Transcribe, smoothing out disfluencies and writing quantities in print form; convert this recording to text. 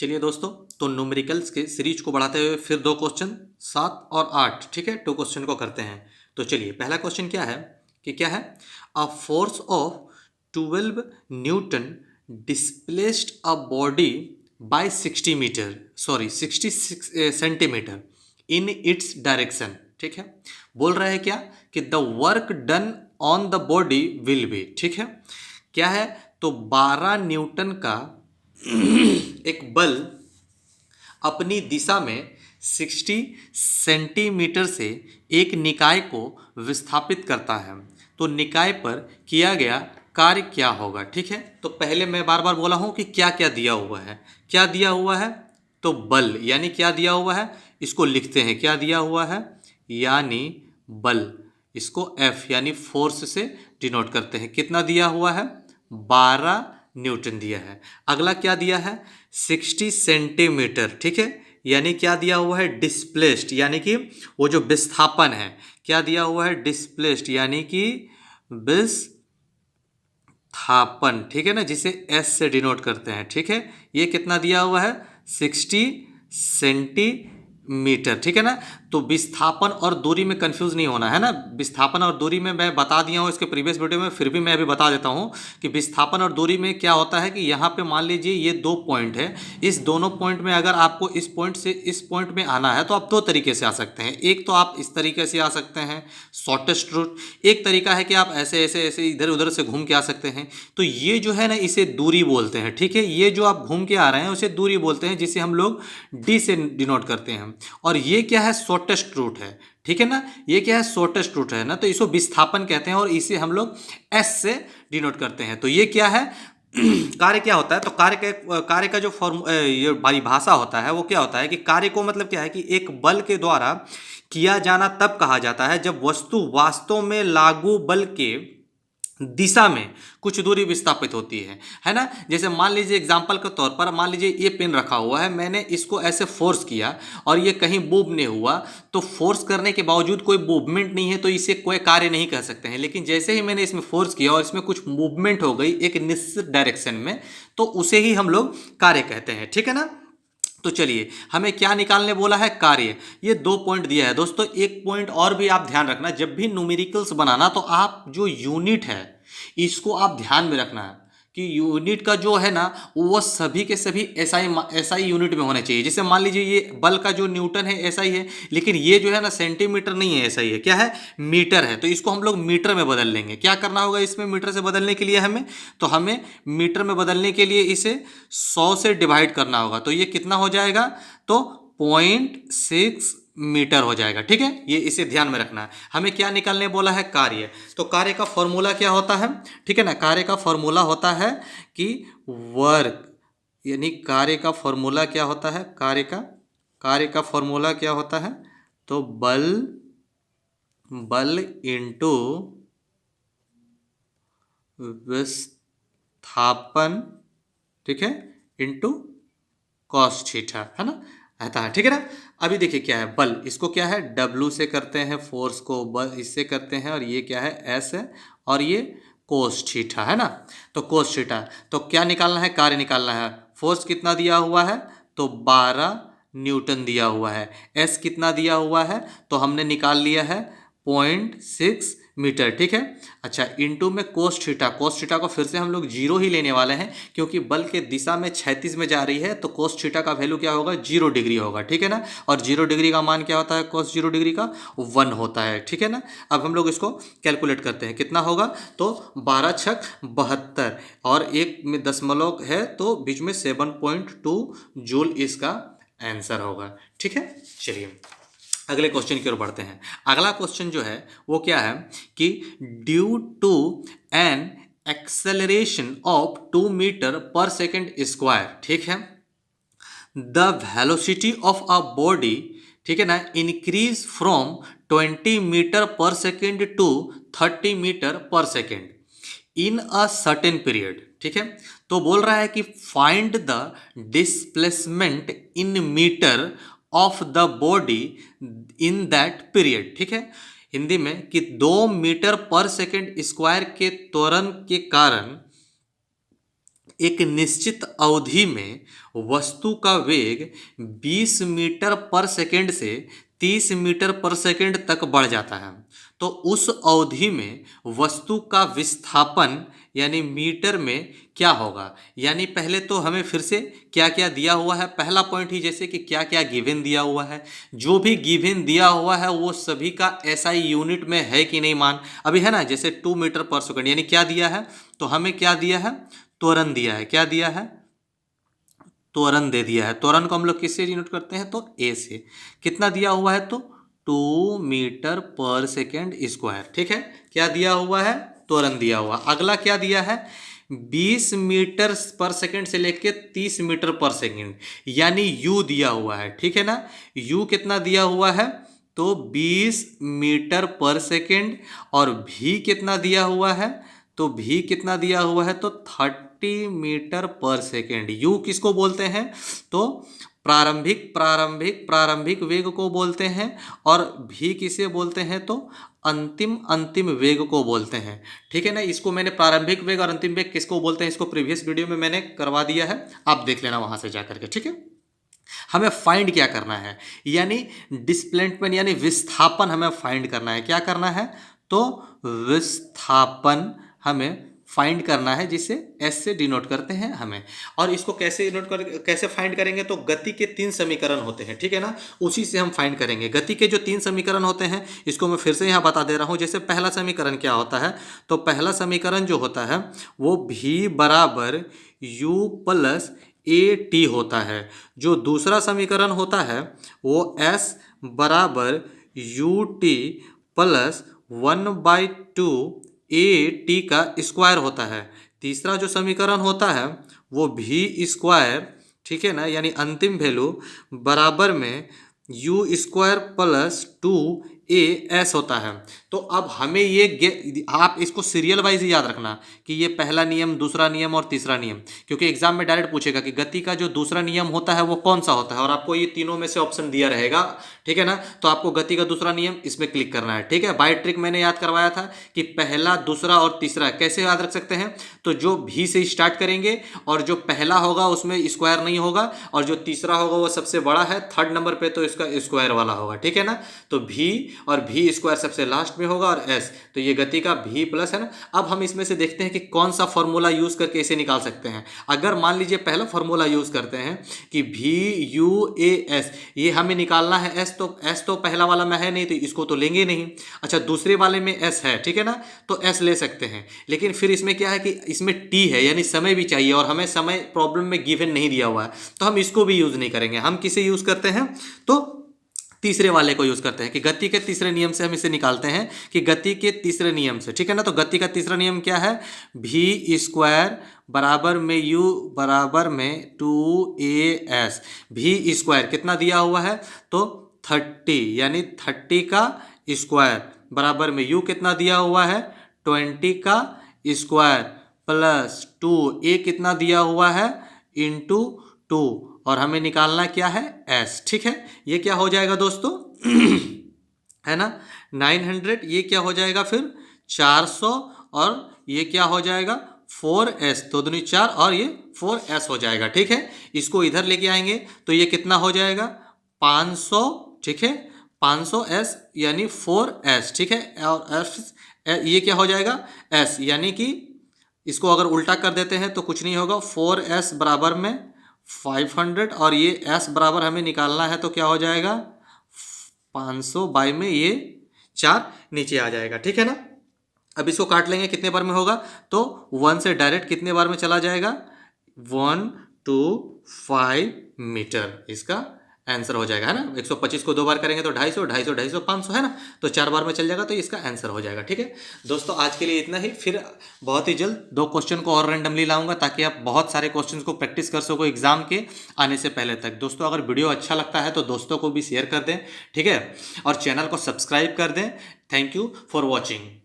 चलिए दोस्तों, तो न्यूमेरिकल्स के सीरीज को बढ़ाते हुए फिर दो क्वेश्चन 7 और 8, ठीक है, टू क्वेश्चन को करते हैं। तो चलिए, पहला क्वेश्चन क्या है कि क्या है, a force of 12 newton displaced a body by 60 metre, sorry 66 centimetre in its direction. ठीक है, बोल रहा है क्या कि the work done on the body will be, ठीक है, क्या है, तो 12 न्यूटन का एक बल अपनी दिशा में 60 सेंटीमीटर से एक निकाय को विस्थापित करता है, तो निकाय पर किया गया कार्य क्या होगा। ठीक है, तो पहले मैं बार बार बोला हूं कि क्या क्या दिया हुआ है, क्या दिया हुआ है, तो बल यानी क्या दिया हुआ है, इसको लिखते हैं, क्या दिया हुआ है यानी बल, इसको F यानी फोर्स से डिनोट करते हैं। कितना दिया हुआ है, 12 न्यूटन दिया है। अगला क्या दिया है, 60 सेंटीमीटर, ठीक है, यानी क्या दिया हुआ है, डिस्प्लेस्ड, यानी कि वो जो विस्थापन है, क्या दिया हुआ है, डिस्प्लेस्ड यानी कि विस्थापन, ठीक है ना, जिसे S से डिनोट करते हैं। ठीक है, ये कितना दिया हुआ है, 60 सेंटीमीटर, ठीक है ना। तो विस्थापन और दूरी में कंफ्यूज नहीं होना है ना, विस्थापन और दूरी में मैं बता दिया हूँ इसके प्रीवियस वीडियो में, फिर भी मैं अभी बता देता हूँ कि विस्थापन और दूरी में क्या होता है कि यहाँ पे मान लीजिए ये दो पॉइंट है, इस दोनों पॉइंट में अगर आपको इस पॉइंट से इस पॉइंट में आना है तो आप दो तरीके से आ सकते हैं। एक तो आप इस तरीके से आ सकते हैं, शॉर्टेस्ट रूट, एक तरीका है कि आप ऐसे ऐसे ऐसे इधर उधर से घूम के आ सकते हैं। तो ये जो है ना, इसे दूरी बोलते हैं। ठीक है, ये जो आप घूम के आ रहे हैं उसे दूरी बोलते हैं, जिसे हम लोग डी से डिनोट करते हैं। और ये क्या है, शॉर्टेस्ट रूट है, ठीक है ना, ये क्या है, शॉर्टेस्ट रूट है ना, तो इसको विस्थापन कहते हैं और इसे हम लोग एस से डिनोट करते हैं। तो ये क्या है, कार्य क्या होता है, तो कार्य का जो ये परिभाषा होता है वो क्या होता है कि कार्य को मतलब क्या है कि एक बल के द्वारा किया जाना तब कहा जाता है जब वस्तु वास्तव में लागू बल के दिशा में कुछ दूरी विस्थापित होती है ना। जैसे मान लीजिए एग्जांपल के तौर पर, मान लीजिए ये पेन रखा हुआ है, मैंने इसको ऐसे फोर्स किया और ये कहीं मूव नहीं हुआ, तो फोर्स करने के बावजूद कोई मूवमेंट नहीं है, तो इसे कोई कार्य नहीं कह सकते हैं। लेकिन जैसे ही मैंने इसमें फोर्स किया और इसमें कुछ मूवमेंट हो गई एक निश्चित डायरेक्शन में, तो उसे ही हम लोग कार्य कहते हैं। ठीक है ना, तो चलिए, हमें क्या निकालने बोला है, कार्य। ये दो पॉइंट दिया है दोस्तों, एक पॉइंट और भी आप ध्यान रखना, जब भी न्यूमेरिकल्स बनाना तो आप जो यूनिट है इसको आप ध्यान में रखना है कि यूनिट का जो है ना वो सभी के सभी एसआई यूनिट में होने चाहिए। जैसे मान लीजिए ये बल का जो न्यूटन है एसआई है, लेकिन ये जो है ना सेंटीमीटर नहीं है, एसआई है, क्या है, मीटर है, तो इसको हम लोग मीटर में बदल लेंगे। क्या करना होगा इसमें, मीटर से बदलने के लिए हमें, तो हमें मीटर में बदलने के लिए इसे 100 से डिवाइड करना होगा, तो ये कितना हो जाएगा, तो 0.6 मीटर हो जाएगा। ठीक है, ये इसे ध्यान में रखना है। हमें क्या निकालने बोला है, कार्य। तो कार्य का फॉर्मूला क्या होता है, ठीक है ना, कार्य का फॉर्मूला होता है कि वर्क, यानी कार्य का फॉर्मूला क्या होता है, कार्य का फॉर्मूला क्या होता है, तो बल इंटू विस्थापन, ठीक है, इंटू कॉस थीटा, है ना, आता है। ठीक है ना, अभी देखिए क्या है, बल, इसको क्या है, W से करते हैं, फोर्स को बल इससे करते हैं, और ये क्या है, S है, और ये कोस थीटा है ना। तो कोस थीटा, तो क्या निकालना है, कार्य निकालना है। फोर्स कितना दिया हुआ है, तो 12 न्यूटन दिया हुआ है। S कितना दिया हुआ है, तो हमने निकाल लिया है 0.6 मीटर। ठीक है, अच्छा, इंटू में कोस थीटा, कोस थीटा को फिर से हम लोग जीरो ही लेने वाले हैं, क्योंकि बल के दिशा में क्षैतिज में जा रही है, तो कोस थीटा का वैल्यू क्या होगा, 0 डिग्री होगा। ठीक है ना, और 0 डिग्री का मान क्या होता है, कोस 0 डिग्री का 1 होता है। ठीक है ना, अब हम लोग इसको कैलकुलेट करते हैं, कितना होगा, तो 12 छक 72 और एक में दशमलव है, तो बीच में 7.2 जूल इसका आंसर होगा। ठीक है, चलिए अगले क्वेश्चन की ओर बढ़ते हैं। अगला क्वेश्चन जो है वो क्या है कि due to an acceleration of 2 metre per second square, ठीक है, the velocity of a body, ठीक है ना, increase from 20 metre per second to 30 metre per second in a certain period. ठीक है, तो बोल रहा है कि find the displacement in metre of the body in that period. ठीक है, हिंदी में कि 2 मीटर पर सेकेंड स्क्वायर के त्वरण के कारण एक निश्चित अवधि में वस्तु का वेग 20 मीटर पर सेकंड से 30 मीटर पर सेकंड तक बढ़ जाता है, तो उस अवधि में वस्तु का विस्थापन यानी मीटर में क्या होगा। यानी पहले तो हमें फिर से क्या क्या दिया हुआ है, पहला पॉइंट ही जैसे कि क्या क्या गिवन दिया हुआ है, जो भी गिवन दिया हुआ है वो सभी का एसआई यूनिट में है कि नहीं मान, अभी है ना, जैसे 2 मीटर पर सेकंड यानी क्या दिया है, तो हमें क्या दिया है, त्वरण दिया है, क्या दिया है, त्वरण दे दिया है। त्वरण को हम लोग किससे डिनोट करते हैं, तो ए से। कितना दिया हुआ है, तो 2 मीटर पर सेकेंड स्क्वायर, ठीक है, क्या दिया हुआ है, त्वरण दिया हुआ। अगला क्या दिया है, 20 मीटर पर सेकेंड से लेके 30 मीटर पर सेकेंड यानी यू दिया हुआ है, ठीक है ना। यू कितना दिया हुआ है, तो 20 मीटर पर सेकेंड, और भी कितना दिया हुआ है, तो भी कितना दिया हुआ है, तो 30 मीटर पर सेकेंड। यू किसको बोलते हैं, तो प्रारंभिक वेग को बोलते हैं, और भी किसे बोलते हैं, तो अंतिम वेग को बोलते हैं, ठीक है ना। इसको मैंने प्रारंभिक वेग और अंतिम वेग किसको बोलते हैं, इसको प्रीवियस वीडियो में मैंने करवा दिया है, आप देख लेना वहां से जाकर के, ठीक है। हमें फाइंड क्या करना है, यानी डिस्प्लेसमेंट यानी विस्थापन हमें फाइंड करना है। क्या करना है, तो विस्थापन हमें फाइंड करना है, जिसे एस से डिनोट करते हैं हमें। और इसको कैसे फाइंड करेंगे, तो गति के 3 समीकरण होते हैं, ठीक है ना, उसी से हम फाइंड करेंगे। गति के जो 3 समीकरण होते हैं, इसको मैं फिर से यहाँ बता दे रहा हूँ। जैसे पहला समीकरण क्या होता है, तो पहला समीकरण जो होता है वो v बराबर u प्लस ए टी होता है। जो दूसरा समीकरण होता है वो s बराबर U T plus 1/2 A T का स्क्वायर होता है। तीसरा जो समीकरण होता है वो भी स्क्वायर, ठीक है ना, यानी अंतिम वैल्यू बराबर में यू स्क्वायर प्लस 2as होता है। तो अब हमें ये आप इसको सीरियल वाइज ही याद रखना कि ये पहला नियम, दूसरा नियम और तीसरा नियम, क्योंकि एग्जाम में डायरेक्ट पूछेगा कि गति का जो दूसरा नियम होता है वो कौन सा होता है, और आपको ये तीनों में से ऑप्शन दिया रहेगा, ठीक है ना। तो आपको गति का दूसरा नियम इसमें क्लिक करना है, ठीक है। बाय ट्रिक मैंने याद करवाया था कि पहला, दूसरा और तीसरा कैसे याद रख सकते हैं, तो जो भी से स्टार्ट करेंगे और जो पहला होगा उसमें स्क्वायर नहीं होगा, और जो तीसरा होगा वो सबसे बड़ा है, थर्ड नंबर पे तो इसका स्क्वायर वाला होगा, ठीक है ना। तो भी और भी स्क्वायर सबसे लास्ट में होगा, और एस, तो ये गति का भी प्लस है ना। अब हम इसमें से देखते हैं कि कौन सा फॉर्मूला यूज करके इसे निकाल सकते हैं। अगर मान लीजिए पहला फॉर्मूला यूज करते हैं कि भी यू ए एस, ये हमें निकालना है एस, तो एस तो पहला वाला में है नहीं, तो इसको तो लेंगे नहीं। अच्छा, दूसरे वाले में एस है, ठीक है ना, तो एस ले सकते हैं। लेकिन फिर इसमें क्या है कि इसमें टी है, यानी समय भी चाहिए, और हमें समय प्रॉब्लम में गिवन नहीं दिया हुआ है, तो हम इसको भी यूज नहीं करेंगे। हम किसे यूज करते हैं, तो तीसरे वाले को यूज करते हैं कि गति के तीसरे नियम से हम इसे निकालते हैं कि गति के तीसरे नियम से, ठीक है ना। तो गति का तीसरा नियम क्या है, भी स्क्वायर बराबर में यू बराबर में 2as। भी स्क्वायर कितना दिया हुआ है, तो 30, यानी 30 का स्क्वायर बराबर में यू कितना दिया हुआ है, 20 का स्क्वायर प्लस 2, ए कितना दिया हुआ है, इंटू 2, और हमें निकालना क्या है, एस, ठीक है। ये क्या हो जाएगा दोस्तों है ना, 900, ये क्या हो जाएगा फिर 400, और ये क्या हो जाएगा 4s, तो दूनी 4 और ये 4s हो जाएगा, ठीक है। इसको इधर लेके आएंगे तो ये कितना हो जाएगा 500, ठीक है, 500s यानी 4s, ठीक है, और s ये क्या हो जाएगा s, यानी कि इसको अगर उल्टा कर देते हैं तो कुछ नहीं होगा, 4s बराबर में 500, और ये s बराबर हमें निकालना है, तो क्या हो जाएगा 500 बाई में ये 4 नीचे आ जाएगा, ठीक है ना। अब इसको काट लेंगे, कितने बार में होगा, तो 1 से डायरेक्ट कितने बार में चला जाएगा, 1 2 5 मीटर इसका आंसर हो जाएगा, है ना। 125 को 2 बार करेंगे तो 250, 250 250 500, है ना, तो 4 बार में चल जाएगा, तो इसका आंसर हो जाएगा, ठीक है। दोस्तों आज के लिए इतना ही, फिर बहुत ही जल्द 2 क्वेश्चन को और रैंडमली लाऊंगा, ताकि आप बहुत सारे क्वेश्चंस को प्रैक्टिस कर सको एग्जाम के आने से पहले तक। दोस्तों अगर वीडियो अच्छा लगता है तो दोस्तों को भी शेयर कर दें, ठीक है, और चैनल को सब्सक्राइब कर दें। Thank you for watching.